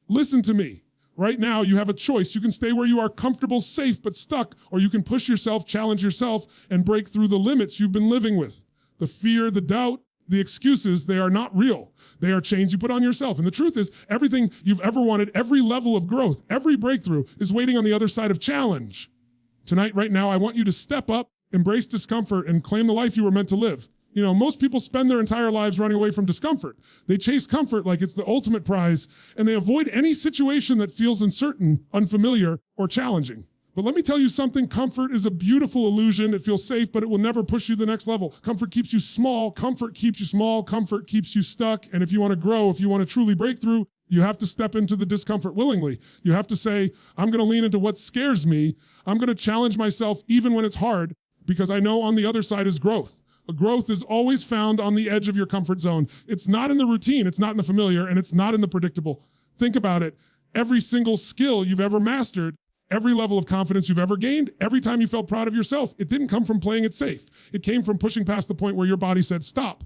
Listen to me. Right now, you have a choice. You can stay where you are, comfortable, safe, but stuck, or you can push yourself, challenge yourself, and break through the limits you've been living with. The fear, the doubt, the excuses, they are not real. They are chains you put on yourself. And the truth is, everything you've ever wanted, every level of growth, every breakthrough is waiting on the other side of challenge. Tonight, right now, I want you to step up, embrace discomfort, and claim the life you were meant to live. You know, most people spend their entire lives running away from discomfort. They chase comfort like it's the ultimate prize, and they avoid any situation that feels uncertain, unfamiliar, or challenging. But let me tell you something, comfort is a beautiful illusion. It feels safe, but it will never push you to the next level. Comfort keeps you small, comfort keeps you small, comfort keeps you stuck. And if you want to grow, if you want to truly break through, you have to step into the discomfort willingly. You have to say, I'm going to lean into what scares me. I'm going to challenge myself even when it's hard, because I know on the other side is growth. Growth is always found on the edge of your comfort zone. It's not in the routine, it's not in the familiar, and it's not in the predictable. Think about it. Every single skill you've ever mastered, every level of confidence you've ever gained, every time you felt proud of yourself, it didn't come from playing it safe. It came from pushing past the point where your body said, stop.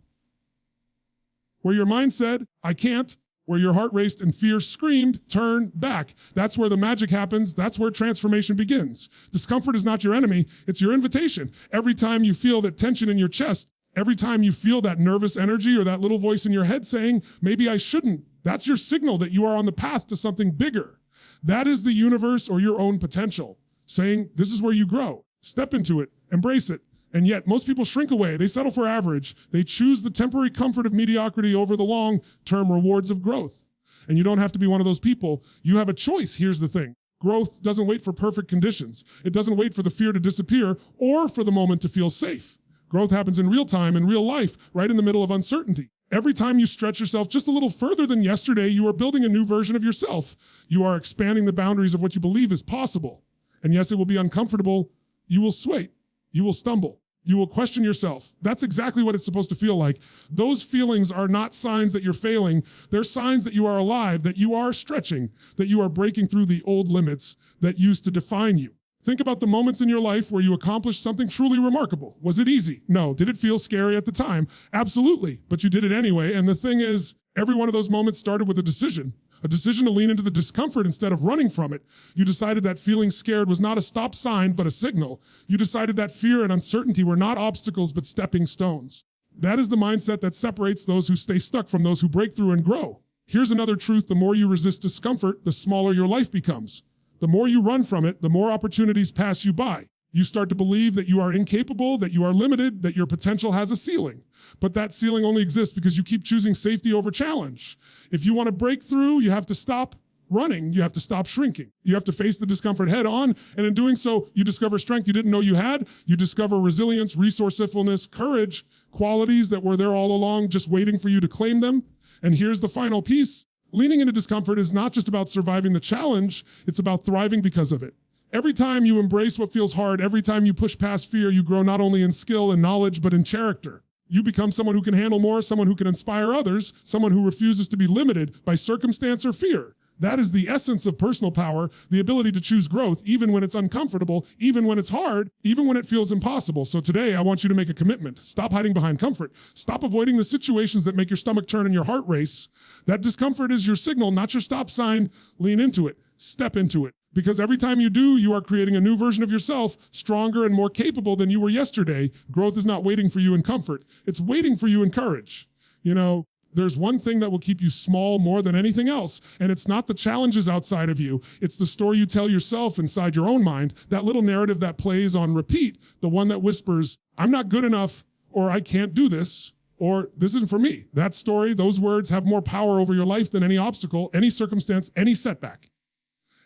Where your mind said, I can't. Where your heart raced and fear screamed, turn back. That's where the magic happens. That's where transformation begins. Discomfort is not your enemy. It's your invitation. Every time you feel that tension in your chest, every time you feel that nervous energy or that little voice in your head saying, maybe I shouldn't, that's your signal that you are on the path to something bigger. That is the universe or your own potential saying, this is where you grow. Step into it, embrace it. And yet most people shrink away. They settle for average. They choose the temporary comfort of mediocrity over the long-term rewards of growth. And you don't have to be one of those people. You have a choice. Here's the thing. Growth doesn't wait for perfect conditions. It doesn't wait for the fear to disappear or for the moment to feel safe. Growth happens in real time, in real life, right in the middle of uncertainty. Every time you stretch yourself just a little further than yesterday, you are building a new version of yourself. You are expanding the boundaries of what you believe is possible. And yes, it will be uncomfortable. You will sway. You will stumble. You will question yourself. That's exactly what it's supposed to feel like. Those feelings are not signs that you're failing. They're signs that you are alive, that you are stretching, that you are breaking through the old limits that used to define you. Think about the moments in your life where you accomplished something truly remarkable. Was it easy? No. Did it feel scary at the time? Absolutely. But you did it anyway. And the thing is, every one of those moments started with a decision to lean into the discomfort instead of running from it. You decided that feeling scared was not a stop sign, but a signal. You decided that fear and uncertainty were not obstacles, but stepping stones. That is the mindset that separates those who stay stuck from those who break through and grow. Here's another truth. The more you resist discomfort, the smaller your life becomes. The more you run from it, the more opportunities pass you by. You start to believe that you are incapable, that you are limited, that your potential has a ceiling. But that ceiling only exists because you keep choosing safety over challenge. If you want to break through, you have to stop running. You have to stop shrinking. You have to face the discomfort head on. And in doing so, you discover strength you didn't know you had. You discover resilience, resourcefulness, courage, qualities that were there all along, just waiting for you to claim them. And here's the final piece. Leaning into discomfort is not just about surviving the challenge. It's about thriving because of it. Every time you embrace what feels hard, every time you push past fear, you grow not only in skill and knowledge, but in character. You become someone who can handle more, someone who can inspire others, someone who refuses to be limited by circumstance or fear. That is the essence of personal power, the ability to choose growth, even when it's uncomfortable, even when it's hard, even when it feels impossible. So today, I want you to make a commitment. Stop hiding behind comfort. Stop avoiding the situations that make your stomach turn and your heart race. That discomfort is your signal, not your stop sign. Lean into it. Step into it. Because every time you do, you are creating a new version of yourself, stronger and more capable than you were yesterday. Growth is not waiting for you in comfort. It's waiting for you in courage. You know, there's one thing that will keep you small more than anything else, and it's not the challenges outside of you. It's the story you tell yourself inside your own mind, that little narrative that plays on repeat, the one that whispers, I'm not good enough, or I can't do this, or this isn't for me. That story, those words have more power over your life than any obstacle, any circumstance, any setback.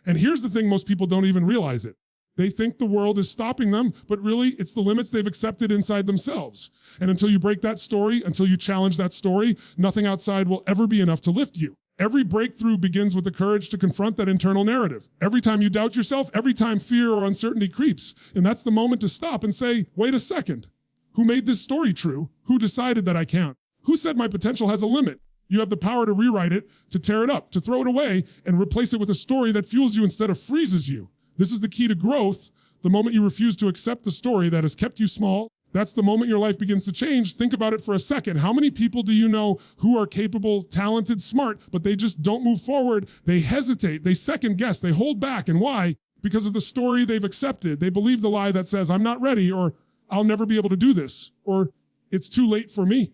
And here's the thing, most people don't even realize it. They think the world is stopping them, but really it's the limits they've accepted inside themselves. And until you break that story, until you challenge that story, nothing outside will ever be enough to lift you. Every breakthrough begins with the courage to confront that internal narrative. Every time you doubt yourself, every time fear or uncertainty creeps, and that's the moment to stop and say, wait a second. Who made this story true? Who decided that I can't? Who said my potential has a limit? You have the power to rewrite it, to tear it up, to throw it away, and replace it with a story that fuels you instead of freezes you. This is the key to growth. The moment you refuse to accept the story that has kept you small, That's the moment your life begins to change. Think about it for a second. How many people do you know who are capable, talented, smart, but they just don't move forward? They hesitate, they second guess, they hold back. And why? Because of the story they've accepted. They believe the lie that says, I'm not ready, or I'll never be able to do this, or it's too late for me.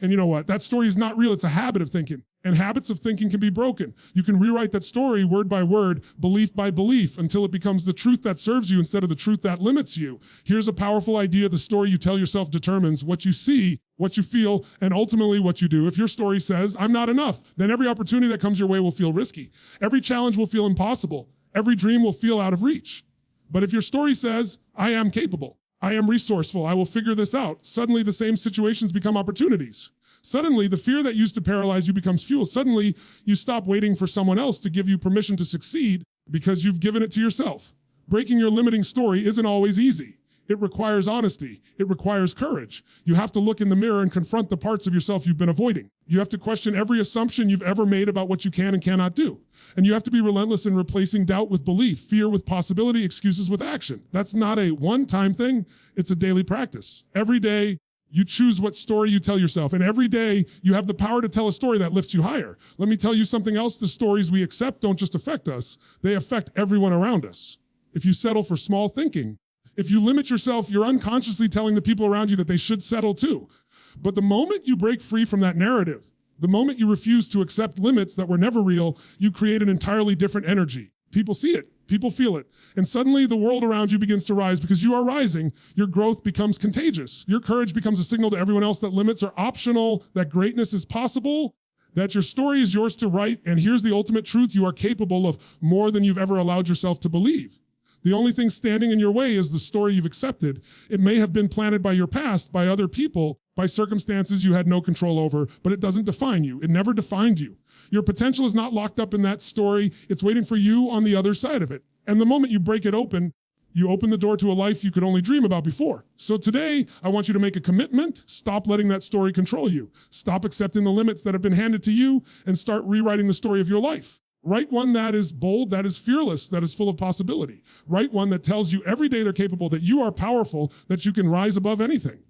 And you know what? That story is not real. It's a habit of thinking. And habits of thinking can be broken. You can rewrite that story word by word, belief by belief, until it becomes the truth that serves you instead of the truth that limits you. Here's a powerful idea. The story you tell yourself determines what you see, what you feel, and ultimately what you do. If your story says, I'm not enough, then every opportunity that comes your way will feel risky. Every challenge will feel impossible. Every dream will feel out of reach. But if your story says, I am capable, I am resourceful, I will figure this out, suddenly the same situations become opportunities. Suddenly, the fear that used to paralyze you becomes fuel. Suddenly, you stop waiting for someone else to give you permission to succeed because you've given it to yourself. Breaking your limiting story isn't always easy. It requires honesty. It requires courage. You have to look in the mirror and confront the parts of yourself you've been avoiding. You have to question every assumption you've ever made about what you can and cannot do. And you have to be relentless in replacing doubt with belief, fear with possibility, excuses with action. That's not a one-time thing. It's a daily practice. Every day, you choose what story you tell yourself. And every day, you have the power to tell a story that lifts you higher. Let me tell you something else. The stories we accept don't just affect us. They affect everyone around us. If you settle for small thinking, if you limit yourself, you're unconsciously telling the people around you that they should settle too. But the moment you break free from that narrative, the moment you refuse to accept limits that were never real, you create an entirely different energy. People see it. People feel it. And suddenly the world around you begins to rise because you are rising. Your growth becomes contagious. Your courage becomes a signal to everyone else that limits are optional, that greatness is possible, that your story is yours to write. And here's the ultimate truth. You are capable of more than you've ever allowed yourself to believe. The only thing standing in your way is the story you've accepted. It may have been planted by your past, by other people, by circumstances you had no control over, but it doesn't define you. It never defined you. Your potential is not locked up in that story. It's waiting for you on the other side of it. And the moment you break it open, you open the door to a life you could only dream about before. So today, I want you to make a commitment. Stop letting that story control you. Stop accepting the limits that have been handed to you and start rewriting the story of your life. Write one that is bold, that is fearless, that is full of possibility. Write one that tells you every day they're capable, that you are powerful, that you can rise above anything.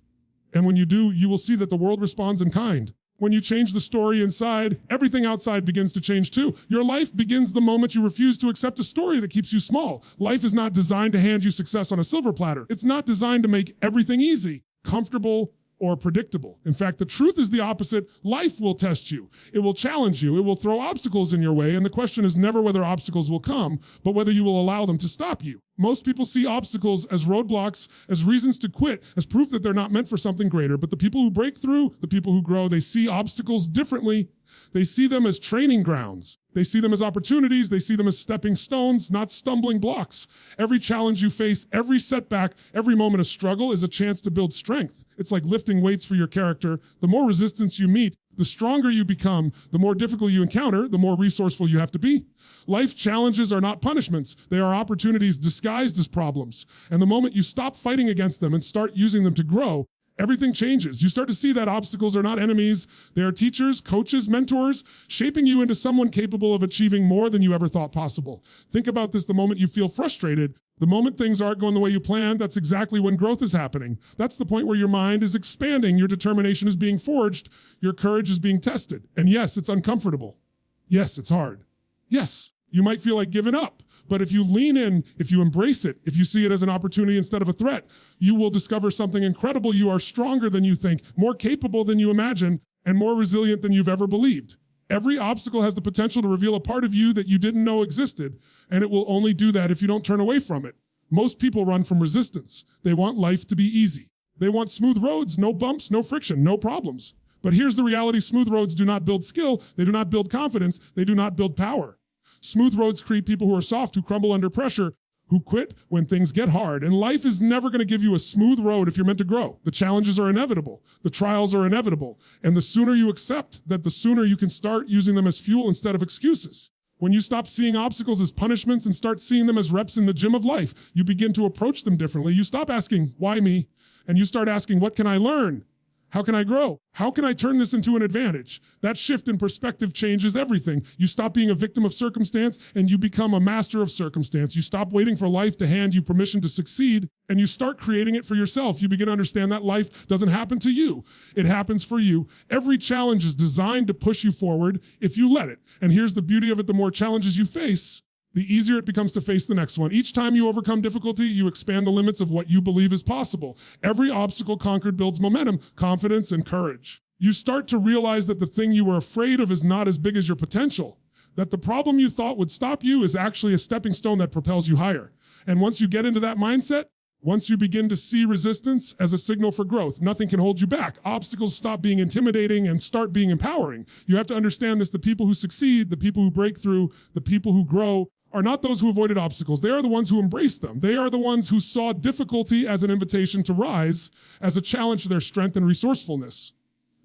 And when you do, you will see that the world responds in kind. When you change the story inside, everything outside begins to change too. Your life begins the moment you refuse to accept a story that keeps you small. Life is not designed to hand you success on a silver platter. It's not designed to make everything easy, comfortable, or predictable. In fact, the truth is the opposite. Life will test you. It will challenge you. It will throw obstacles in your way. And the question is never whether obstacles will come, but whether you will allow them to stop you. Most people see obstacles as roadblocks, as reasons to quit, as proof that they're not meant for something greater. But the people who break through, the people who grow, they see obstacles differently. They see them as training grounds. They see them as opportunities. They see them as stepping stones, not stumbling blocks. Every challenge you face, every setback, every moment of struggle is a chance to build strength. It's like lifting weights for your character. The more resistance you meet, the stronger you become. The more difficult you encounter, the more resourceful you have to be. Life challenges are not punishments. They are opportunities disguised as problems. And the moment you stop fighting against them and start using them to grow, everything changes. You start to see that obstacles are not enemies. They are teachers, coaches, mentors, shaping you into someone capable of achieving more than you ever thought possible. Think about this the moment you feel frustrated. The moment things aren't going the way you planned, that's exactly when growth is happening. That's the point where your mind is expanding, your determination is being forged, your courage is being tested. And yes, it's uncomfortable. Yes, it's hard. Yes, you might feel like giving up. But if you lean in, if you embrace it, if you see it as an opportunity instead of a threat, you will discover something incredible. You are stronger than you think, more capable than you imagine, and more resilient than you've ever believed. Every obstacle has the potential to reveal a part of you that you didn't know existed, and it will only do that if you don't turn away from it. Most people run from resistance. They want life to be easy. They want smooth roads, no bumps, no friction, no problems. But here's the reality. Smooth roads do not build skill. They do not build confidence. They do not build power. Smooth roads create people who are soft, who crumble under pressure, who quit when things get hard. And life is never going to give you a smooth road if you're meant to grow. The challenges are inevitable. The trials are inevitable. And the sooner you accept that, the sooner you can start using them as fuel instead of excuses. When you stop seeing obstacles as punishments and start seeing them as reps in the gym of life, you begin to approach them differently. You stop asking, why me? And you start asking, what can I learn? How can I grow? How can I turn this into an advantage? That shift in perspective changes everything. You stop being a victim of circumstance and you become a master of circumstance. You stop waiting for life to hand you permission to succeed and you start creating it for yourself. You begin to understand that life doesn't happen to you. It happens for you. Every challenge is designed to push you forward if you let it. And here's the beauty of it: the more challenges you face, the easier it becomes to face the next one. Each time you overcome difficulty, you expand the limits of what you believe is possible. Every obstacle conquered builds momentum, confidence, and courage. You start to realize that the thing you were afraid of is not as big as your potential, that the problem you thought would stop you is actually a stepping stone that propels you higher. And once you get into that mindset, once you begin to see resistance as a signal for growth, nothing can hold you back. Obstacles stop being intimidating and start being empowering. You have to understand this: the people who succeed, the people who break through, the people who grow are not those who avoided obstacles. They are the ones who embraced them. They are the ones who saw difficulty as an invitation to rise, as a challenge to their strength and resourcefulness.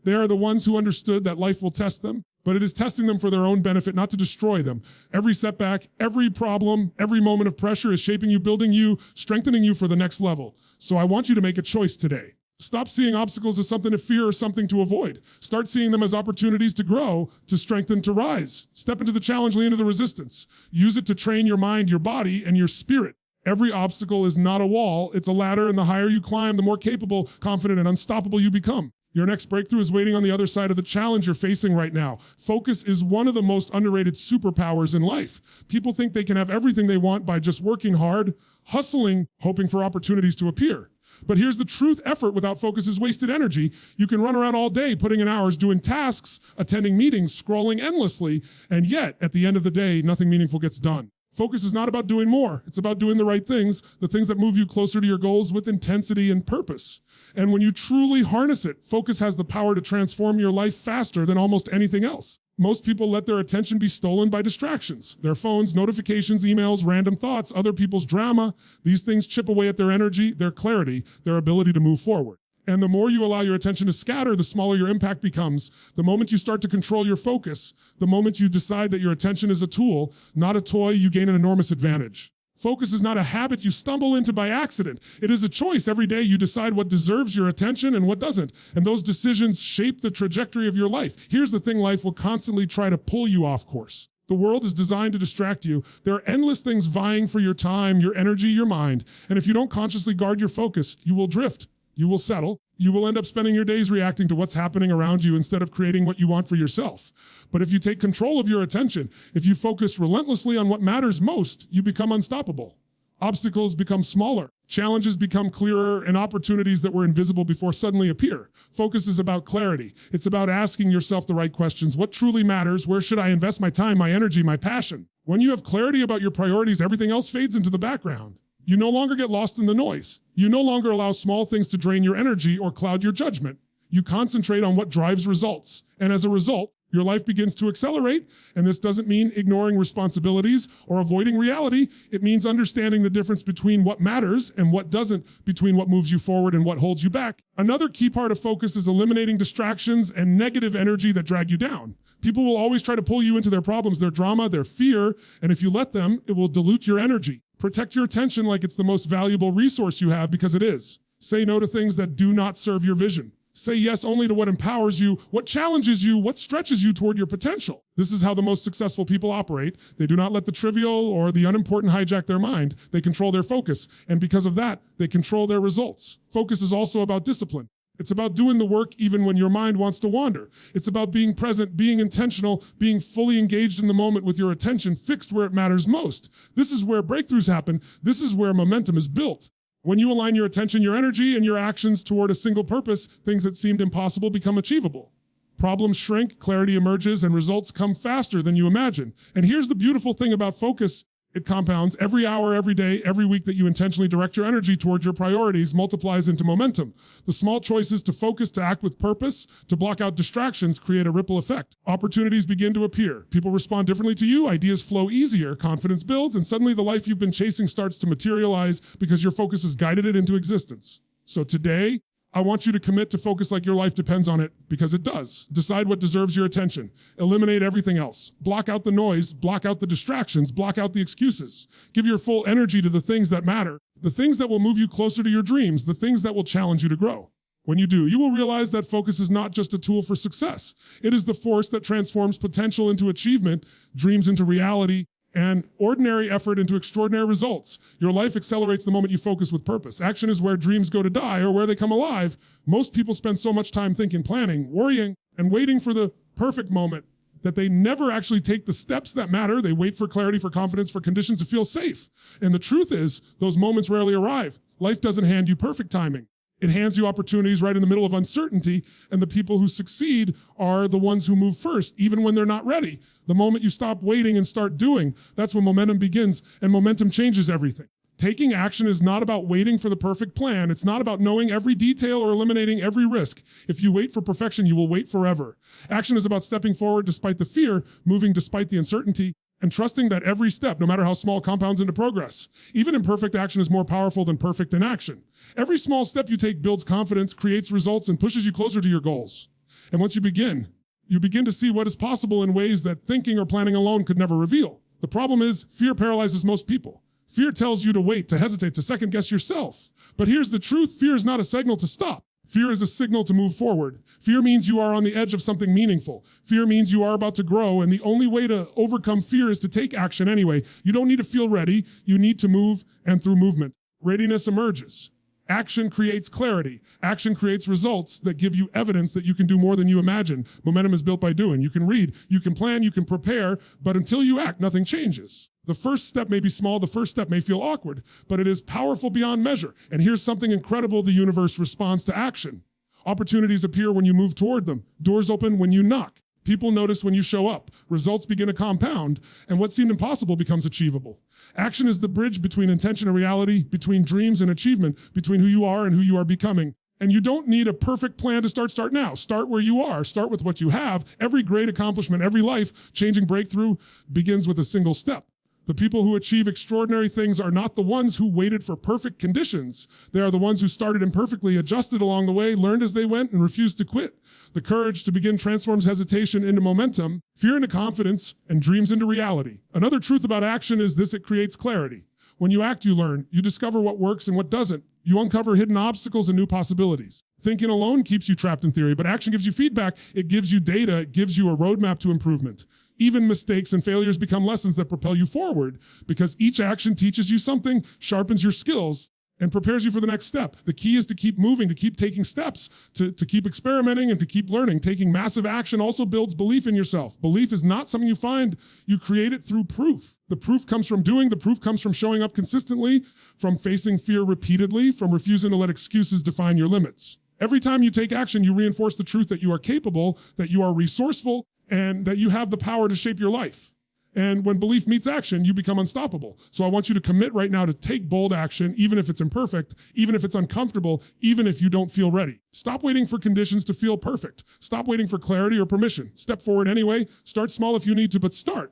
They are the ones who understood that life will test them, but it is testing them for their own benefit, not to destroy them. Every setback, every problem, every moment of pressure is shaping you, building you, strengthening you for the next level. So I want you to make a choice today. Stop seeing obstacles as something to fear or something to avoid. Start seeing them as opportunities to grow, to strengthen, to rise. Step into the challenge, lean into the resistance. Use it to train your mind, your body, and your spirit. Every obstacle is not a wall, it's a ladder, and the higher you climb, the more capable, confident, and unstoppable you become. Your next breakthrough is waiting on the other side of the challenge you're facing right now. Focus is one of the most underrated superpowers in life. People think they can have everything they want by just working hard, hustling, hoping for opportunities to appear. But here's the truth: effort without focus is wasted energy. You can run around all day putting in hours doing tasks, attending meetings, scrolling endlessly, and yet at the end of the day, nothing meaningful gets done. Focus is not about doing more. It's about doing the right things, the things that move you closer to your goals with intensity and purpose. And when you truly harness it, focus has the power to transform your life faster than almost anything else. Most people let their attention be stolen by distractions. Their phones, notifications, emails, random thoughts, other people's drama. These things chip away at their energy, their clarity, their ability to move forward. And the more you allow your attention to scatter, the smaller your impact becomes. The moment you start to control your focus, the moment you decide that your attention is a tool, not a toy, you gain an enormous advantage. Focus is not a habit you stumble into by accident. It is a choice. Every day you decide what deserves your attention and what doesn't. And those decisions shape the trajectory of your life. Here's the thing: life will constantly try to pull you off course. The world is designed to distract you. There are endless things vying for your time, your energy, your mind. And if you don't consciously guard your focus, you will drift. You will settle. You will end up spending your days reacting to what's happening around you instead of creating what you want for yourself. But if you take control of your attention, if you focus relentlessly on what matters most, you become unstoppable. Obstacles become smaller. Challenges become clearer, and opportunities that were invisible before suddenly appear. Focus is about clarity. It's about asking yourself the right questions. What truly matters? Where should I invest my time, my energy, my passion? When you have clarity about your priorities, everything else fades into the background. You no longer get lost in the noise. You no longer allow small things to drain your energy or cloud your judgment. You concentrate on what drives results. And as a result, your life begins to accelerate. And this doesn't mean ignoring responsibilities or avoiding reality. It means understanding the difference between what matters and what doesn't, between what moves you forward and what holds you back. Another key part of focus is eliminating distractions and negative energy that drag you down. People will always try to pull you into their problems, their drama, their fear. And if you let them, it will dilute your energy. Protect your attention like it's the most valuable resource you have, because it is. Say no to things that do not serve your vision. Say yes only to what empowers you, what challenges you, what stretches you toward your potential. This is how the most successful people operate. They do not let the trivial or the unimportant hijack their mind. They control their focus. And because of that, they control their results. Focus is also about discipline. It's about doing the work even when your mind wants to wander. It's about being present, being intentional, being fully engaged in the moment with your attention fixed where it matters most. This is where breakthroughs happen. This is where momentum is built. When you align your attention, your energy, and your actions toward a single purpose, things that seemed impossible become achievable. Problems shrink, clarity emerges, and results come faster than you imagine. And here's the beautiful thing about focus. It compounds. Every hour, every day, every week that you intentionally direct your energy towards your priorities multiplies into momentum. The small choices to focus, to act with purpose, to block out distractions create a ripple effect. Opportunities begin to appear. People respond differently to you. Ideas flow easier. Confidence builds. And suddenly the life you've been chasing starts to materialize because your focus has guided it into existence. So today, I want you to commit to focus like your life depends on it, because it does. Decide what deserves your attention. Eliminate everything else. Block out the noise, block out the distractions, block out the excuses. Give your full energy to the things that matter, the things that will move you closer to your dreams, the things that will challenge you to grow. When you do, you will realize that focus is not just a tool for success. It is the force that transforms potential into achievement, dreams into reality, and ordinary effort into extraordinary results. Your life accelerates the moment you focus with purpose. Action is where dreams go to die or where they come alive. Most people spend so much time thinking, planning, worrying, and waiting for the perfect moment that they never actually take the steps that matter. They wait for clarity, for confidence, for conditions to feel safe. And the truth is, those moments rarely arrive. Life doesn't hand you perfect timing. It hands you opportunities right in the middle of uncertainty, and the people who succeed are the ones who move first, even when they're not ready. The moment you stop waiting and start doing, that's when momentum begins, and momentum changes everything. Taking action is not about waiting for the perfect plan. It's not about knowing every detail or eliminating every risk. If you wait for perfection, you will wait forever. Action is about stepping forward despite the fear, moving despite the uncertainty, and trusting that every step, no matter how small, compounds into progress. Even imperfect action is more powerful than perfect inaction. Every small step you take builds confidence, creates results, and pushes you closer to your goals. And once you begin to see what is possible in ways that thinking or planning alone could never reveal. The problem is, fear paralyzes most people. Fear tells you to wait, to hesitate, to second guess yourself. But here's the truth, fear is not a signal to stop. Fear is a signal to move forward. Fear means you are on the edge of something meaningful. Fear means you are about to grow, and the only way to overcome fear is to take action anyway. You don't need to feel ready. You need to move, and through movement, readiness emerges. Action creates clarity. Action creates results that give you evidence that you can do more than you imagine. Momentum is built by doing. You can read, you can plan, you can prepare, but until you act, nothing changes. The first step may be small, the first step may feel awkward, but it is powerful beyond measure. And here's something incredible: the universe responds to action. Opportunities appear when you move toward them. Doors open when you knock. People notice when you show up. Results begin to compound, and what seemed impossible becomes achievable. Action is the bridge between intention and reality, between dreams and achievement, between who you are and who you are becoming. And you don't need a perfect plan to start now. Start where you are. Start with what you have. Every great accomplishment, every life-changing breakthrough begins with a single step. The people who achieve extraordinary things are not the ones who waited for perfect conditions. They are the ones who started imperfectly, adjusted along the way, learned as they went, and refused to quit. The courage to begin transforms hesitation into momentum, fear into confidence, and dreams into reality. Another truth about action is this: it creates clarity. When you act, you learn. You discover what works and what doesn't. You uncover hidden obstacles and new possibilities. Thinking alone keeps you trapped in theory, but action gives you feedback. It gives you data. It gives you a roadmap to improvement. Even mistakes and failures become lessons that propel you forward, because each action teaches you something, sharpens your skills, and prepares you for the next step. The key is to keep moving, to keep taking steps, to keep experimenting, and to keep learning. Taking massive action also builds belief in yourself. Belief is not something you find. You create it through proof. The proof comes from doing. The proof comes from showing up consistently, from facing fear repeatedly, from refusing to let excuses define your limits. Every time you take action, you reinforce the truth that you are capable, that you are resourceful, and that you have the power to shape your life. And when belief meets action, you become unstoppable. So I want you to commit right now to take bold action, even if it's imperfect, even if it's uncomfortable, even if you don't feel ready. Stop waiting for conditions to feel perfect. Stop waiting for clarity or permission. Step forward anyway. Start small if you need to, but start.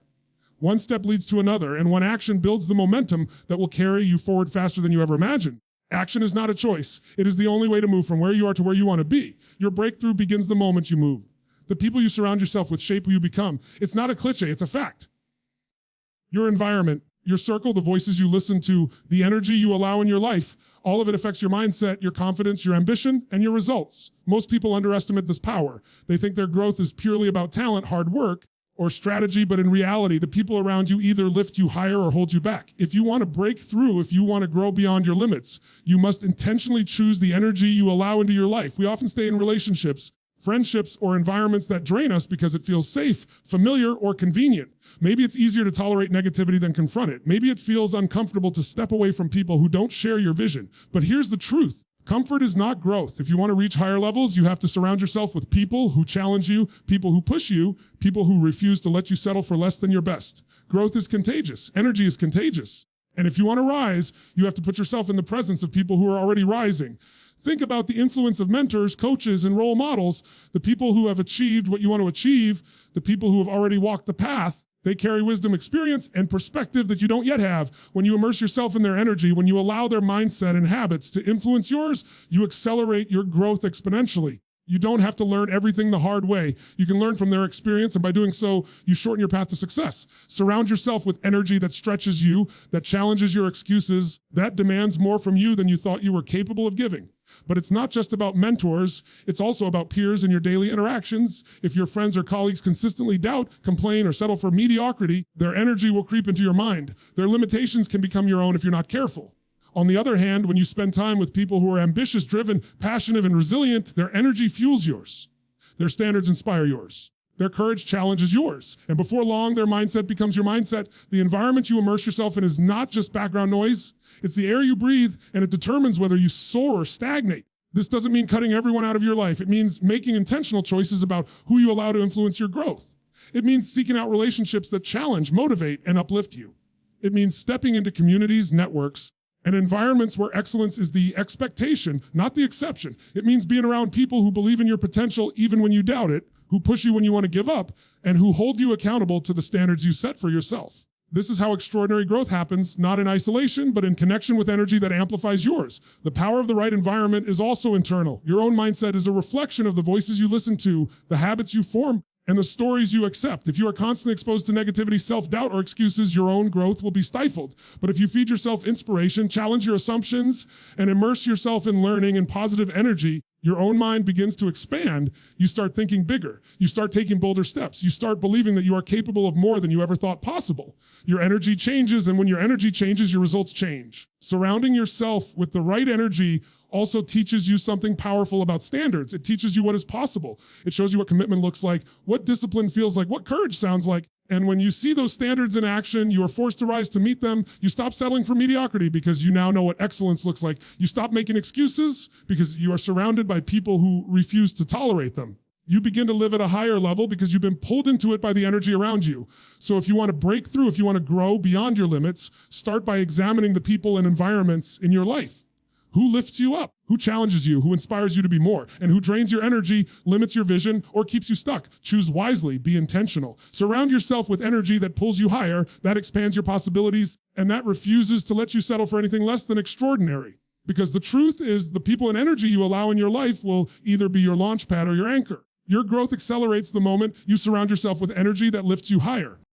One step leads to another, and one action builds the momentum that will carry you forward faster than you ever imagined. Action is not a choice. It is the only way to move from where you are to where you want to be. Your breakthrough begins the moment you move. The people you surround yourself with shape who you become. It's not a cliche, it's a fact. Your environment, your circle, the voices you listen to, the energy you allow in your life, all of it affects your mindset, your confidence, your ambition, and your results. Most people underestimate this power. They think their growth is purely about talent, hard work, or strategy, but in reality, the people around you either lift you higher or hold you back. If you want to break through, if you want to grow beyond your limits, you must intentionally choose the energy you allow into your life. We often stay in relationships, friendships, or environments that drain us because it feels safe, familiar, or convenient. Maybe it's easier to tolerate negativity than confront it. Maybe it feels uncomfortable to step away from people who don't share your vision. But here's the truth. Comfort is not growth. If you want to reach higher levels, you have to surround yourself with people who challenge you, people who push you, people who refuse to let you settle for less than your best. Growth is contagious. Energy is contagious. And if you want to rise, you have to put yourself in the presence of people who are already rising. Think about the influence of mentors, coaches, and role models, the people who have achieved what you want to achieve, the people who have already walked the path. They carry wisdom, experience, and perspective that you don't yet have. When you immerse yourself in their energy, when you allow their mindset and habits to influence yours, you accelerate your growth exponentially. You don't have to learn everything the hard way. You can learn from their experience, and by doing so, you shorten your path to success. Surround yourself with energy that stretches you, that challenges your excuses, that demands more from you than you thought you were capable of giving. But it's not just about mentors, it's also about peers in your daily interactions. If your friends or colleagues consistently doubt, complain, or settle for mediocrity, their energy will creep into your mind. Their limitations can become your own if you're not careful. On the other hand, when you spend time with people who are ambitious, driven, passionate, and resilient, their energy fuels yours. Their standards inspire yours. Their courage challenges yours. And before long, their mindset becomes your mindset. The environment you immerse yourself in is not just background noise. It's the air you breathe, and it determines whether you soar or stagnate. This doesn't mean cutting everyone out of your life. It means making intentional choices about who you allow to influence your growth. It means seeking out relationships that challenge, motivate, and uplift you. It means stepping into communities, networks, and environments where excellence is the expectation, not the exception. It means being around people who believe in your potential even when you doubt it, who push you when you want to give up, and who hold you accountable to the standards you set for yourself. This is how extraordinary growth happens, not in isolation, but in connection with energy that amplifies yours. The power of the right environment is also internal. Your own mindset is a reflection of the voices you listen to, the habits you form, and the stories you accept. If you are constantly exposed to negativity, self-doubt, or excuses, your own growth will be stifled. But if you feed yourself inspiration, challenge your assumptions, and immerse yourself in learning and positive energy, your own mind begins to expand. You start thinking bigger. You start taking bolder steps. You start believing that you are capable of more than you ever thought possible. Your energy changes, and when your energy changes, your results change. Surrounding yourself with the right energy also teaches you something powerful about standards. It teaches you what is possible. It shows you what commitment looks like, what discipline feels like, what courage sounds like. And when you see those standards in action, you are forced to rise to meet them. You stop settling for mediocrity because you now know what excellence looks like. You stop making excuses because you are surrounded by people who refuse to tolerate them. You begin to live at a higher level because you've been pulled into it by the energy around you. So if you want to break through, if you want to grow beyond your limits, start by examining the people and environments in your life. Who lifts you up? Who challenges you? Who inspires you to be more? And who drains your energy, limits your vision, or keeps you stuck? Choose wisely. Be intentional. Surround yourself with energy that pulls you higher, that expands your possibilities, and that refuses to let you settle for anything less than extraordinary. Because the truth is, the people and energy you allow in your life will either be your launch pad or your anchor. Your growth accelerates the moment you surround yourself with energy that lifts you higher.